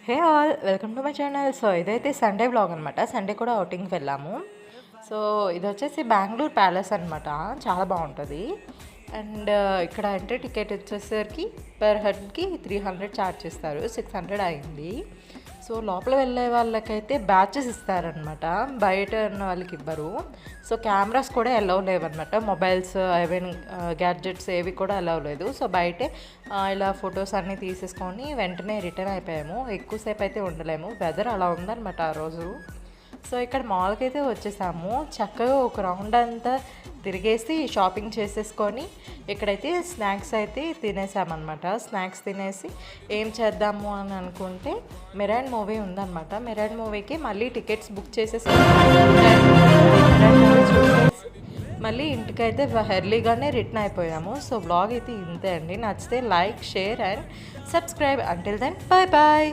Hey all welcome to my channel. So ఇదైతే Sunday blog అనమాట. Sunday కూడా అవుటింగ్కి వెళ్ళాము. సో ఇది వచ్చేసి బెంగళూరు ప్యాలెస్ అనమాట. చాలా బాగుంటుంది. అండ్ ఇక్కడ ఎంట్రీ టికెట్ వచ్చేసరికి పర్ హెడ్కి 300 ఛార్జ్ చేస్తారు. 600 అయింది. సో లోపల వెళ్ళే వాళ్ళకైతే బ్యాచెస్ ఇస్తారనమాట. బయట ఉన్న వాళ్ళకి ఇవ్వరు. సో కెమెరాస్ కూడా అలౌ లేవన్నమాట. మొబైల్స్ ఐవెన్ గ్యాడ్జెట్స్ ఏవి కూడా అలౌ లేదు. సో బయటే ఇలా ఫొటోస్ అన్నీ తీసేసుకొని వెంటనే రిటర్న్ అయిపోయాము. ఎక్కువసేపు అయితే ఉండలేము, వెదర్ అలా ఉందన్నమాట ఆ రోజు. సో ఇక్కడ మాల్కి అయితే వచ్చేసాము. చక్కగా ఒక రౌండ్ అంతా తిరిగేసి షాపింగ్ చేసేసుకొని ఇక్కడైతే స్నాక్స్ అయితే తినేసామన్నమాట. స్నాక్స్ తినేసి ఏం చేద్దాము అని అనుకుంటే మిరాండ్ మూవీ ఉందన్నమాట. మిరాండ్ మూవీకి మళ్ళీ టికెట్స్ బుక్ చేసేసి చూసేసి మళ్ళీ ఇంటికైతే ఎర్లీగానే రిటర్న్ అయిపోయాము. సో బ్లాగ్ అయితే ఇంతే అండి. నచ్చితే like, share and subscribe. Until then bye bye.